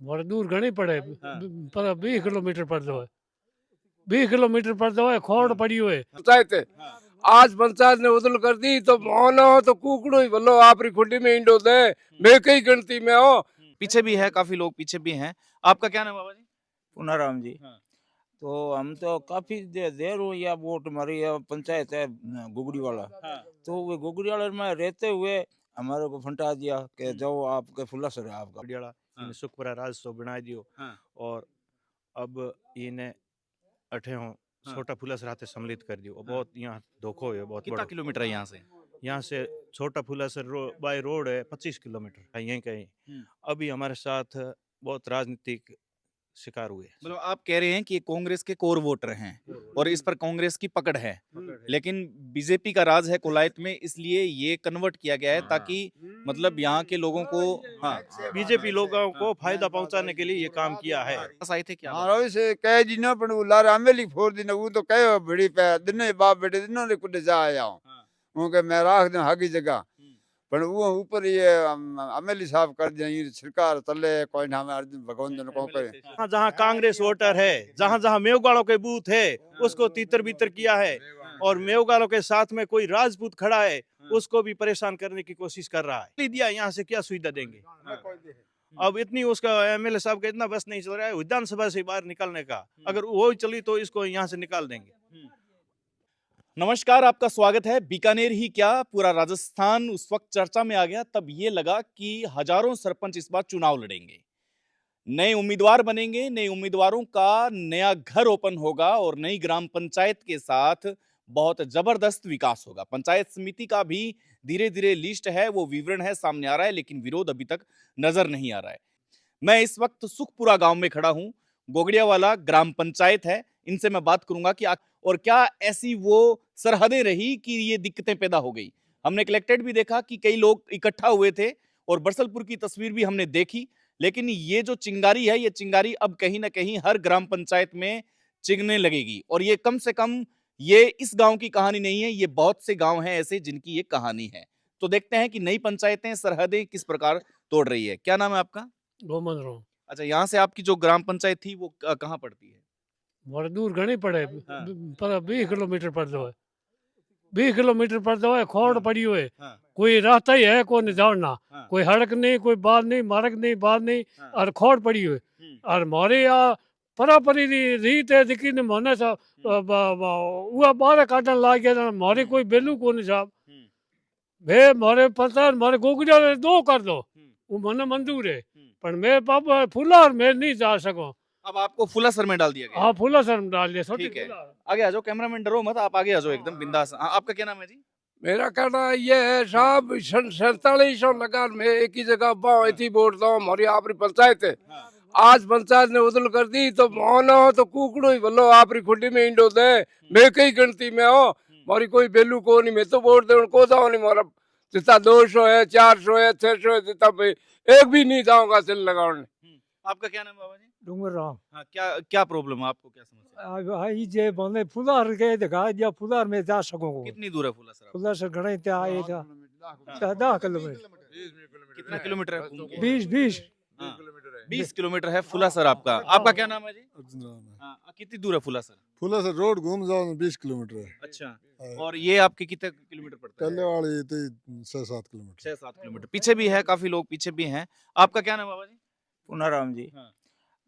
बड़े दूर घणी पड़े हाँ। पर 20 किलोमीटर पड़दो है। 20 किलोमीटर पड़दो है, खोड़ हाँ। पड़ी हुए। पंचायत है। हाँ। आज पंचायत ने उदल कर दी तो मोनो तो कुकड़ो ही बोलो आपरी खुडी में इंडो दे। मैं कई गिनती में हो। पीछे भी है, काफी लोग पीछे भी हैं। आपका क्या नाम है बाबा जी? पुनाराम जी। हाँ। तो हम तो काफी देर हुई या वोट हमारी पंचायत है गुगड़ी वाला। हाँ। तो वो गुगड़ी वाले में रहते हुए हमारे को फंटा दिया कि जाओ आपके फुल्ला सर है आपका। बडियाला हाँ। इन सुखपुरा राजस्व बना दियो हाँ। और अब इन्हें अठे हो हाँ। छोटा फुलस राते सम्मिलित कर दियो। हाँ। बहुत यहाँ धोखो है बहुत कितना बड़ो। किलोमीटर है यहाँ से? यहाँ से छोटा फुलस बाय रोड है 25 किलोमीटर है यहीं कहीं। अभी हमारे साथ बहुत राजनीतिक शिकार हुए। मतलब आप कह रहे हैं कि ये कांग्रेस के कोर वोटर हैं और इस पर कांग्रेस की पकड़ है, लेकिन बीजेपी का राज है कोलायत में, इसलिए ये कन्वर्ट किया गया है ताकि मतलब यहाँ के लोगों को। हाँ। बीजेपी लोगों को फायदा पहुंचाने के लिए ये काम किया है। बस आए थे क्या? हां से कह जी ना पण लार आमेली फोर दिन वो तो कहे बड़ी पे दिन बाप बेटे दिनों ने कुछ जा आया हूं। हाँ। वो के मैं राख दूं हागी जगह पण वो ऊपर ये अमेली साहब कर दे सरकार तले कोई ना अर्जुन भगवान जन को करे। जहाँ जहाँ कांग्रेस वोटर है, जहाँ जहाँ मेवगाड़ों के बूथ है, उसको तीतर बीतर किया है और मेवगाड़ों के साथ में कोई राजपूत खड़ा है उसको भी परेशान करने की कोशिश कर रहा है। दिया यहाँ से क्या सुविधा देंगे? अब इतनी उसका एमएलए साहब का इतना बस नहीं चल रहा है विधानसभा से बाहर निकलने का। अगर वो चली तो इसको यहाँ से निकाल देंगे। नमस्कार, आपका स्वागत है। बीकानेर ही क्या पूरा राजस्थान उस वक्त चर्चा में आ गया तब ये लगा कि हजारों सरपंच इस बार चुनाव लड़ेंगे, नए उम्मीदवार बनेंगे, नए उम्मीदवारों का नया घर ओपन होगा और नई ग्राम पंचायत के साथ बहुत जबरदस्त विकास होगा। पंचायत समिति का भी धीरे धीरे लिस्ट है, वो विवरण है, सामने आ रहा है, लेकिन विरोध अभी तक नजर नहीं आ रहा है। मैं इस वक्त सुखपुरा गांव में खड़ा हूं, गोगड़िया वाला ग्राम पंचायत है। इनसे मैं बात करूंगा कि और क्या ऐसी वो सरहदें रही कि ये दिक्कतें पैदा हो गई। हमने कलेक्टेड भी देखा कि कई लोग इकट्ठा हुए थे और बरसलपुर की तस्वीर भी हमने देखी, लेकिन ये जो चिंगारी है, ये चिंगारी अब कहीं ना कहीं हर ग्राम पंचायत में चिंगने लगेगी। और ये कम से कम ये इस गांव की कहानी नहीं है, ये बहुत से गांव हैं ऐसे जिनकी ये कहानी है। तो देखते हैं कि नई पंचायतें सरहदें किस प्रकार तोड़ रही है। क्या नाम है आपका? गोमन रो अच्छा, यहाँ से आपकी जो ग्राम पंचायत थी वो कहाँ पड़ती है? बड़े दूर घणी पड़े हाँ। पर 20 किलोमीटर पड़दो है। 20 किलोमीटर पड़दो है, खोड़ हाँ। पड़ी हुए। हाँ। कोई रास्ता ही है कोई जाना। हाँ। कोई सड़क नहीं, कोई बात नहीं, मार्ग नहीं, बात नहीं। हाँ। और खोड़ पड़ी हुए और मोरे या परापरी रीत है दिखी ने मोने सा वो बाहर काटन लाग गया मोरे कोई बेलू को नहीं साहब। वे मोरे पता मोरे गोगड़िया दो कर दो वो मने मंजूर है पर मैं पापा फुला और मैं नहीं जा सकूं। अब आपको फुलासर में डाल दिया गया। हाँ फुला सर में डाल दिया छोटी ठीक है, फुला। आगे आ जाओ, कैमरामैन डरो मत, आप आगे आ जाओ एकदम बिंदास। आपका क्या नाम है जी? मेरा कहना ये है साहब 4700 लगा मैं एक ही जगह पाऊँ इतनी वोट दो हमारी आपरी पंचायत है। आज पंचायत ने उदल कर दी तो मोनो तो कुकड़ो ही बोलो आपरी खुडी में इंडो दे। मैं कई गिनती में हो मारी कोई बेलू को नहीं, मैं तो वोट दे को जाओ नहीं मारा जितना 200 है 400 है 600 है जितना एक भी नहीं जाऊंगा सिल लगाने। आपका क्या नाम है बाबा जी? डूंगर राम हाँ, क्या प्रॉब्लम है आपको, क्या समस्या है? आई जे बंदे फुलार के दिखा दिया फुलार में जा सकूंगा कितनी दूर है फुलासर? फुलार से घणे ते आए था 10 किलोमीटर कितना किलोमीटर है घूम के? 20 हाँ, 20 किलोमीटर है फुलासर आपका। आपका क्या नाम है जी? अर्जुन राम है। हाँ, कितनी दूर है फुलासर? फुला से रोड घूम जाओ 20 किलोमीटर है। अच्छा, और ये आपके कितने किलोमीटर पड़ता टल्ले है? वाली तो 6-7 किलोमीटर। 6-7 किलोमीटर। पीछे भी है, काफी लोग पीछे भी हैं। आपका क्या नाम है बाबा जी? पुनाराम जी। हाँ।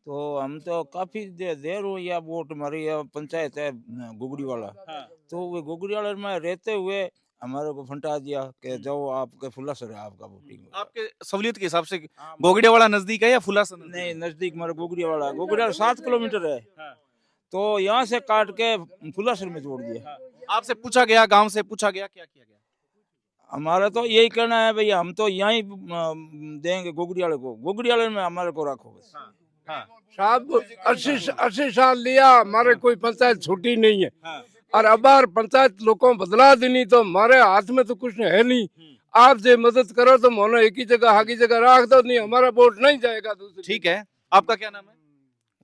तो हम तो काफी देर हुई या वोट हमारी पंचायत है गुगड़ी वाला। हाँ। तो वो गुगड़ी वाले में रहते हुए हमारे को फंटा दिया कि जाओ आपके फुल्ला सर है आपका वोटिंग। आपके सहूलियत के हिसाब से गोगड़िया वाला नजदीक है या फुलासर नजदीक नहीं है? नजदीक हमारा गुगड़िया वाला 7 किलोमीटर है। हाँ। तो यहाँ से काट के फुलासर में जोड़ दिया। आपसे पूछा गया, गांव से पूछा गया, क्या किया गया? हमारा तो यही कहना है भैया हम तो यहीं देंगे गुगड़ी वाले को, गुगड़ी वाले में हमारे को रखो बस। हाँ। साहब 80 साल लिया हमारे कोई पंचायत छुट्टी नहीं है। हाँ। और अब बार पंचायत लोगों बदला देनी तो हमारे हाथ में तो कुछ है नहीं। आप जो मदद करो तो मोनो एक ही जगह आगे जगह रख दो, नहीं हमारा वोट नहीं जाएगा दूसरी। ठीक है, आपका क्या नाम है?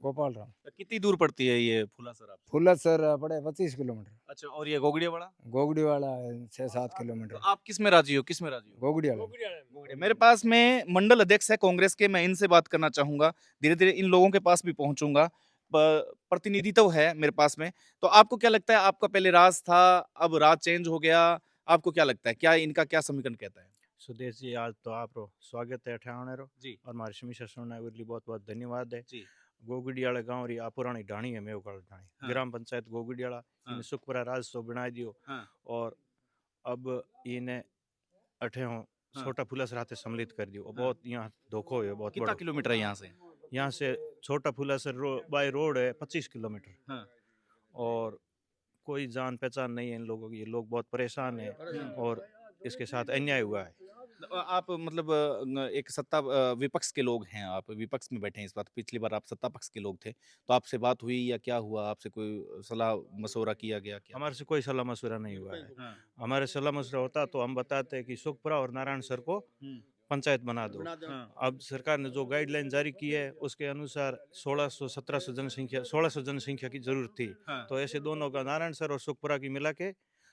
गोपाल राम। कितनी दूर पड़ती है ये फुलासर आप? फुलसर पड़े 25 किलोमीटर। अच्छा, और ये गोगड़िया वाला? गोगड़ी वाला 6-7 तो किलोमीटर। आप किस में राजी हो, किस में राजी हो? गोगड़ी वाला। गोगड़िया। मेरे पास में मंडल अध्यक्ष है कांग्रेस के, मैं इनसे बात करना चाहूंगा। धीरे धीरे इन लोगों के पास भी पहुंचूंगा। प्रतिनिधित्व है मेरे पास में। तो आपको क्या लगता है, आपका पहले राज था, अब राज चेंज हो गया, आपको क्या लगता है, क्या इनका क्या समीकरण कहता है? सुदेश जी, आज तो आपरो स्वागत है ठियाणे रो जी और मारी समीक्षा सुनने के लिए बहुत बहुत धन्यवाद है। जी। गोगड़ियाला गांव री पुरानी ढाणी है मेवकाल ढाणी, हाँ। ग्राम पंचायत गोगड़ियाला, हाँ। इन्हें सुखपुरा राजस्व बना दियो। हाँ। और अब इन्हें अठे हो हाँ। छोटा फुलासर हाथे सम्मिलित कर दियो। और हाँ। बहुत यहाँ धोखो है, बहुत कितना बड़ा। किलोमीटर है यहाँ से? यहाँ से छोटा फुलासर बाय रोड है 25 किलोमीटर। हाँ। और कोई जान पहचान नहीं है इन लोगों की, ये लोग बहुत परेशान है और इसके साथ अन्याय हुआ है। आप मतलब एक सत्ता विपक्ष के लोग हैं, आप विपक्ष में बैठे हैं इस बात। पिछली बार आप सत्ता पक्ष के लोग थे, तो आपसे बात हुई या क्या हुआ? आपसे कोई सलाह मशवरा किया गया क्या? हमारे से कोई सलाह मशवरा नहीं हुआ है। हाँ। हमारे सलाह मशवरा होता तो हम बताते कि सुखपुरा और नारायण सर को पंचायत बना दो। हाँ। अब सरकार ने जो गाइडलाइन जारी की है उसके अनुसार 1600-1700 जनसंख्या 1600 जनसंख्या की जरूरत थी। हाँ। तो ऐसे दोनों का नारायण सर और सुखपुरा की मिला के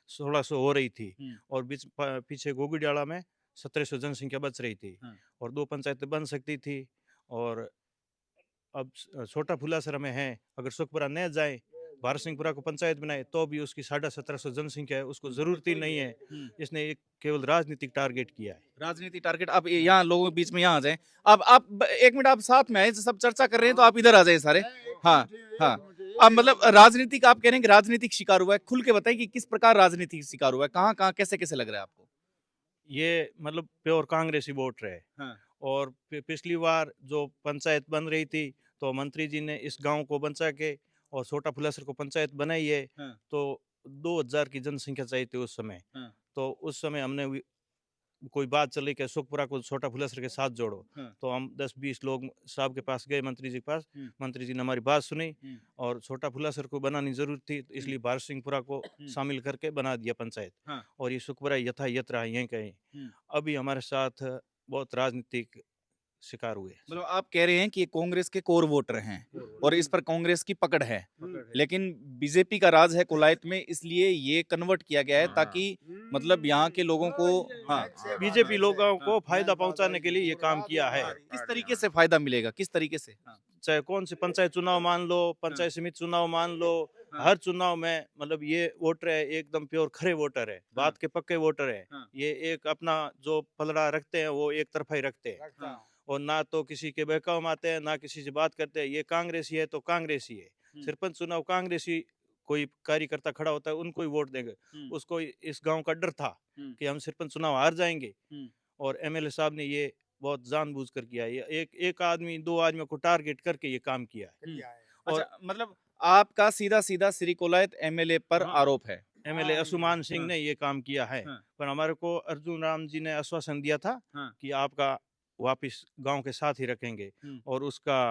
1600 हो रही थी। और पीछे गोगड़ियाला में 1700 जनसंख्या बच रही थी। हाँ। और 2 पंचायतें बन सकती थी। और अब छोटा फुलासर में है, अगर सुखपुरा न जाए, भारत सिंहपुरा को पंचायत बनाए तो भी उसकी 1750 जनसंख्या है, उसको जरूरत ही नहीं है। इसने एक केवल राजनीतिक टारगेट किया है। राजनीति टारगेट। आप यहाँ लोगों के बीच में यहाँ आ जाएं। अब आप एक मिनट, आप साथ में आए, सब चर्चा कर रहे हैं तो आप इधर आ जाए सारे। हाँ हाँ। अब मतलब राजनीतिक, आप कह रहे हैं कि राजनीतिक शिकार हुआ है, खुल के बताएं कि किस प्रकार राजनीतिक शिकार हुआ है, कहाँ कहाँ कैसे कैसे लग रहा है आपको? ये मतलब प्योर कांग्रेसी वोट रहे। हाँ। और पिछली बार जो पंचायत बन रही थी तो मंत्री जी ने इस गांव को बचा के और छोटा फुलासर को पंचायत बनाई है। हाँ। तो 2000 की जनसंख्या चाहिए थी उस समय। हाँ। तो उस समय हमने कोई बात चली कि सुखपुरा को छोटा फुलासर के साथ जोड़ो। हाँ। तो हम 10-20 लोग साहब के पास गए, मंत्री जी के पास। हम्म। मंत्री जी ने हमारी बात सुनी और छोटा फुलासर को बनानी जरूरत थी, तो इसलिए भारत सिंहपुरा को शामिल करके बना दिया पंचायत। हाँ। और ये सुखपुरा यथायथ रहा यहीं कहीं। अभी हमारे साथ बहुत राजनीतिक शिकार हुए। मतलब आप कह रहे हैं कि ये कांग्रेस के कोर वोटर हैं और इस पर कांग्रेस की पकड़ है, लेकिन बीजेपी का राज है कोलायत में, इसलिए ये कन्वर्ट किया गया है ताकि मतलब यहाँ के लोगों को, हाँ, बीजेपी लोगों को फायदा पहुंचाने के लिए ये काम किया है। किस तरीके से फायदा मिलेगा, किस तरीके से? चाहे कौन से पंचायत चुनाव मान लो, पंचायत समिति चुनाव मान लो, हर चुनाव में मतलब ये वोटर है एकदम प्योर खरे वोटर है, बात के पक्के वोटर है। ये एक अपना जो पलड़ा रखते हैं वो एक तरफा ही रखते हैं और ना तो किसी के बहकाव में आते हैं, ना किसी से बात करते हैं। ये कांग्रेसी है तो कांग्रेसी है। सरपंच चुनाव कांग्रेसी कोई कार्यकर्ता खड़ा होता है उनको ही वोट देंगे। उसको इस गांव का डर था कि हम सरपंच चुनाव हार जाएंगे और एमएलए साहब ने ये बहुत जानबूझकर किया है। ये एक आदमी 2 आदमियों को टारगेट करके ये काम किया है। और मतलब आपका सीधा सीधा श्री कोलायत एमएलए पर आरोप है? एमएलए असुमान सिंह ने ये काम किया है। पर हमारे को अर्जुन राम जी ने आश्वासन दिया था कि आपका वापिस गांव के साथ ही रखेंगे। और उसका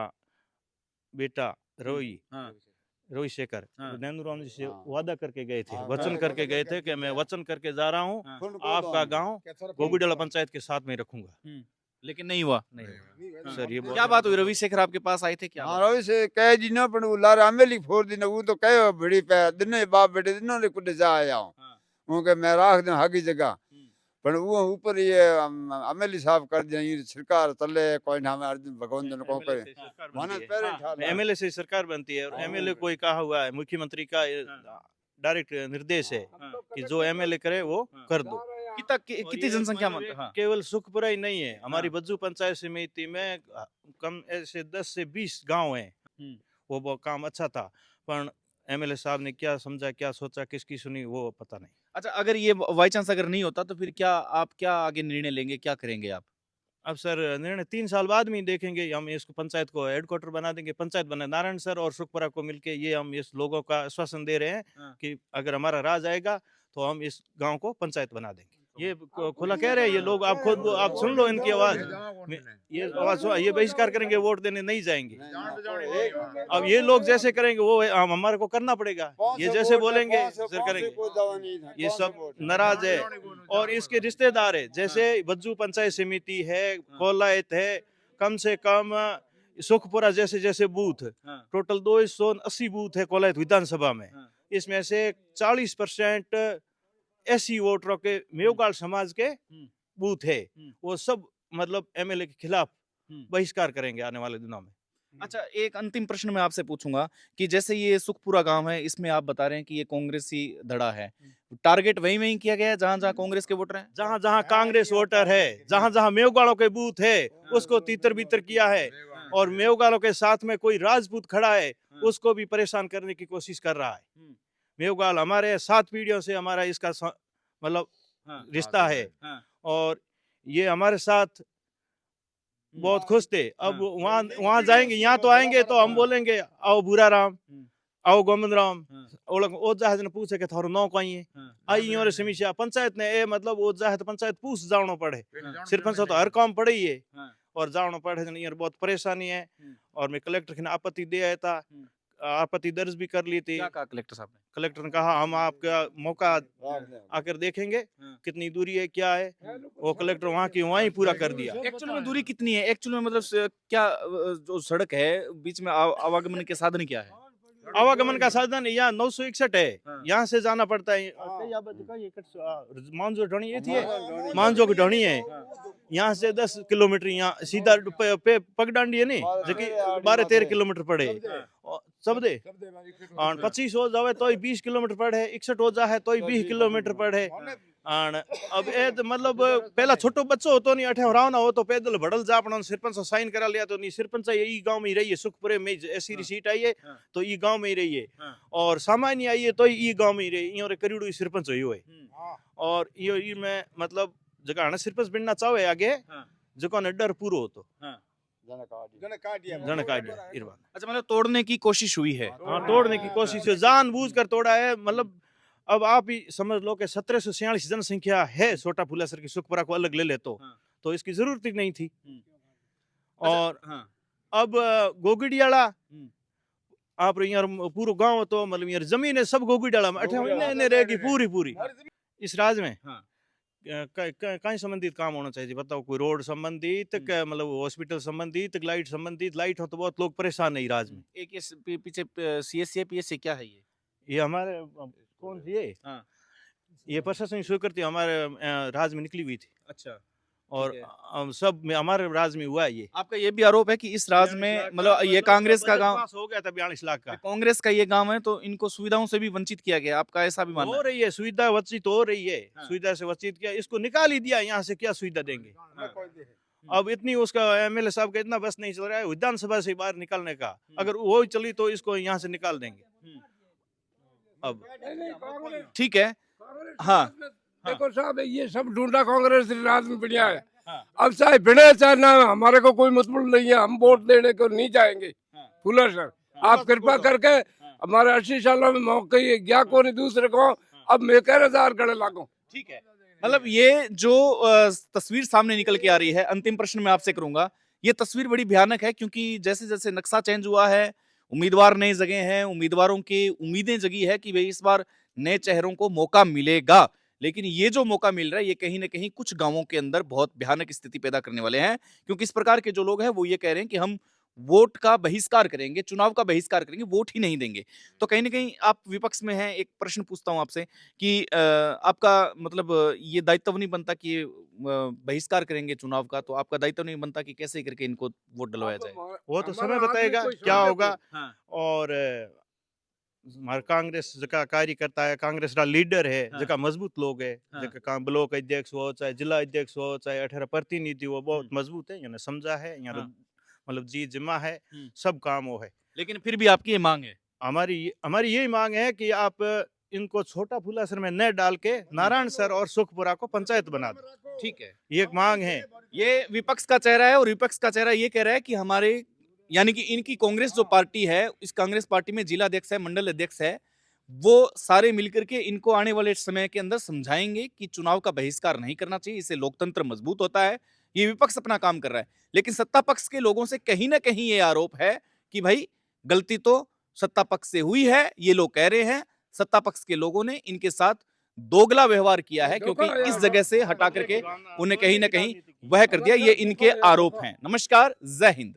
बेटा रोही शेखर नरेंद्र राम जी से वादा करके गए थे, वचन करके गए थे कि मैं वचन करके जा रहा हूँ, आपका गांव गोगड़ियाला पंचायत के साथ में रखूंगा। लेकिन नहीं हुआ। नहीं सर, ये क्या बात हुई? रविशेखर आपके पास आए थे क्या? हाँ, रवि से कह जी ना पण लार आमेली फोर दिन वो तो कहे बड़ी पे दिन बाप बेटे दिनों ने कुछ जा आया हूँ वो के मैं राख दूं हागी जगह पण वो ऊपर ये आमेली साहब कर दिया सरकार तले कोई ना अर्जुन भगवान जन को करे माने पहले ठाल एमएलए से सरकार बनती है और एमएलए कोई कहा हुआ है, मुख्यमंत्री का डायरेक्ट निर्देश है कि जो एमएलए करे वो कर दो। कितनी जनसंख्या में? केवल सुखपुरा ही नहीं है, हमारी बज्जू पंचायत समिति में कम ऐसे 10 से 20 गांव हैं। वो काम अच्छा था पर एमएलए साहब ने क्या समझा, क्या सोचा, किसकी सुनी वो पता नहीं। अच्छा, अगर ये बाई चांस अगर नहीं होता तो फिर क्या आप क्या आगे निर्णय लेंगे, क्या करेंगे आप? अब सर निर्णय 3 साल बाद में देखेंगे। हम इसको पंचायत को हेडक्वार्टर बना देंगे, पंचायत बना नारायण सर और सुखपुरा को मिलके ये हम इस लोगों का आश्वासन दे रहे हैं कि अगर हमारा राज आएगा तो हम इस गांव को पंचायत बना देंगे। ये खुला कह रहे हैं ये लोग, आप खुद आप सुन लो इनकी आवाज। ये आवाज ये बहिष्कार करेंगे, वोट देने नहीं जाएंगे। अब ये लोग जैसे करेंगे वो हमारे को करना पड़ेगा, ये जैसे बोलेंगे सर करेंगे। ये सब नाराज है और इसके रिश्तेदार है, जैसे बज्जू पंचायत समिति है, कोलायत है, कम से कम सुखपुरा जैसे जैसे बूथ हाँ। टोटल 280 बूथ है कोलायत विधानसभा में। हाँ। इसमें से 40% एससी वोटरों के मेवगाड़ समाज के बूथ है। वो सब मतलब एमएलए के खिलाफ बहिष्कार करेंगे आने वाले दिनों में। अच्छा, एक अंतिम प्रश्न मैं आपसे पूछूंगा कि जैसे ये सुखपुरा गांव है, इसमें आप बता रहे हैं कि ये कांग्रेसी धड़ा है, टारगेट वहीं वहीं किया गया है जहां जहां कांग्रेस के वोटर हैं? जहां जहां कांग्रेस वोटर है, जहां जहां मेवगाड़ों के बूथ है, उसको तीतर बीतर किया है। और मेवगाड़ों के साथ में कोई राजपूत खड़ा है, उसको भी परेशान करने की कोशिश कर रहा है। मेवगाड़ हमारे 7 पीढ़ियों से हमारा इसका मतलब रिश्ता है। और ये हमारे साथ बहुत खुश थे। अब वहां जाएंगे, यहाँ तो आएंगे तो हम बोलेंगे आओ बुरा राम, आओ गोविंद राम। ओ जहाज ने पूछे कि थारो नौ कहीं है, आई और समीक्षा पंचायत ने ए मतलब वो जहाज पंचायत पूछ जानो पड़े। सरपंच तो हर काम पड़े ही है और जानो पड़े यार बहुत परेशानी है। और मैं कलेक्टर की आपत्ति दे आया था, आपत्ति दर्ज भी कर ली थी। क्या कहा कलेक्टर साहब ने? कलेक्टर ने कहा हम आपका मौका आकर देखेंगे कितनी दूरी है क्या है। वो कलेक्टर वहाँ की वहाँ ही पूरा कर दिया। एक्चुअल में दूरी कितनी है? एक्चुअल में मतलब क्या जो सड़क है बीच में आवागमन के साधन क्या है? आवागमन का साधन यहाँ 961 है। यहाँ से जाना पड़ता है। मांझो ढोनी ये थी, मांझो की ढोनी है। यहाँ से 10 किलोमीटर यहाँ सीधा पगडांडी है नहीं जो कि 12-13 किलोमीटर पड़े सब दे। 25 हो जावे तो 20 किलोमीटर पड़े, 61 हो जाए तो 20 किलोमीटर पड़े। अब ए मतलब पहला छोटो बच्चो होतो नहीं अठे रावना हो तो पैदल भड़ल जा अपन सरपंच साइन करा लिया तो नहीं। सरपंच यही गांव में ही रही है, सुखपुरे में ऐसी सीट आई है तो ये गांव में ही रही है। और सामान्य आई है तो ये गांव में ही रही है। करीडू सरपंच हुई है। और ये में मतलब जगह सरपंच बनना चाहे आगे जो ने डर पूरो होतो जन काटिया। अच्छा, मतलब तोड़ने की कोशिश हुई है? हाँ, तोड़ने की कोशिश है, जानबूझ कर तोड़ा है। मतलब अब आप ही समझ लो कि 1746 जनसंख्या है छोटा फुलासर की, सुखपुरा को अलग ले ले तो इसकी जरूरत ही नहीं थी। और अब गोगड़ियाला आप यार पूरा गांव तो मतलब यार जमीन है सब गोगड़ियाला में अठे रहेगी पूरी इस राज्य में। कहीं संबंधित काम होना चाहिए बताओ, कोई रोड संबंधित मतलब हॉस्पिटल संबंधित, लाइट संबंधित। लाइट हो तो बहुत लोग परेशान है राज्य में। एक ये पीछे सीएससी पीएससी क्या है ये हमारे कौन सी है? ये प्रशासन स्वीकृति हमारे राज्य में निकली हुई थी। अच्छा। और सब में हमारे राज्य में हुआ है ये। आपका ये भी आरोप है कि इस राज्य में मतलब ये कांग्रेस का गांव हो गया था 42 लाख का, कांग्रेस का ये गांव है तो इनको सुविधाओं से भी वंचित किया गया, आपका ऐसा भी मानना हो रही है? सुविधा वंचित हो रही है। सुविधा से वंचित किया, इसको निकाल ही दिया। यहाँ से क्या सुविधा देंगे? अब इतनी उसका एमएलए साहब का इतना बस नहीं चल रहा है विधानसभा से बाहर निकालने का। अगर वो चली तो इसको यहाँ से निकाल देंगे। अब ठीक है। हाँ देखो साहब ये सब ढूंढा कांग्रेस राज में बढ़िया है। अब चाहे बिना चाहे ना हमारे को कोई मतलब नहीं है, हम वोट देने को नहीं जाएंगे। फुला सर आप कृपा करके हमारे 80 सालों में मौके गया को नहीं दूसरे को, अब मैं कह रहा गड़े लागू। ठीक है, मतलब ये जो तस्वीर सामने निकल के आ रही है, अंतिम प्रश्न मैं आपसे करूंगा। ये तस्वीर बड़ी भयानक है क्योंकि जैसे जैसे नक्शा चेंज हुआ है, उम्मीदवार नए जगह हैं, उम्मीदवारों की उम्मीदें जगी है कि भाई इस बार नए चेहरों को मौका मिलेगा। लेकिन ये जो मौका मिल रहा है ये कहीं ना कहीं कुछ गांवों के अंदर बहुत भयानक स्थिति पैदा करने वाले हैं, क्योंकि इस प्रकार के जो लोग हैं वो ये कह रहे हैं कि हम वोट का बहिष्कार करेंगे, चुनाव का बहिष्कार करेंगे, वोट ही नहीं देंगे। तो कहीं ना कहीं आप विपक्ष में हैं। एक प्रश्न पूछता हूं आपसे कि आपका मतलब ये दायित्व नहीं बनता कि ये बहिष्कार करेंगे चुनाव का, तो आपका दायित्व नहीं बनता कि कैसे करके इनको वोट डलवाया जाए? वो तो समय बताएगा क्या होगा। और हमारा कांग्रेस जका कार्यकर्ता है, कांग्रेस का लीडर है, जका मजबूत लोग है, जका ब्लॉक अध्यक्ष हो चाहे जिला अध्यक्ष हो चाहे 18 प्रतिनिधि हो, बहुत मजबूत है। समझा है यहाँ मतलब जी जिम्मा है, सब काम वो है। लेकिन फिर भी आपकी ये मांग है? हमारी यही मांग है कि आप इनको छोटा फुलासर में न डाल के नारायण सर और सुखपुरा को पंचायत बना दो। ठीक है, ये एक मांग है। ये विपक्ष का चेहरा है और विपक्ष का चेहरा ये कह रहा है कि हमारे यानी कि इनकी कांग्रेस जो पार्टी है, इस कांग्रेस पार्टी में जिला अध्यक्ष है, मंडल अध्यक्ष है, वो सारे मिलकर के इनको आने वाले समय के अंदर समझाएंगे कि चुनाव का बहिष्कार नहीं करना चाहिए, इससे लोकतंत्र मजबूत होता है। ये विपक्ष अपना काम कर रहा है, लेकिन सत्ता पक्ष के लोगों से कहीं ना कहीं ये आरोप है कि भाई गलती तो सत्ता पक्ष से हुई है। ये लोग कह रहे हैं सत्ता पक्ष के लोगों ने इनके साथ दोगला व्यवहार किया है, क्योंकि इस जगह से हटा करके उन्हें कहीं ना कहीं वह कर दिया। ये इनके आरोप हैं। नमस्कार, जय हिंद।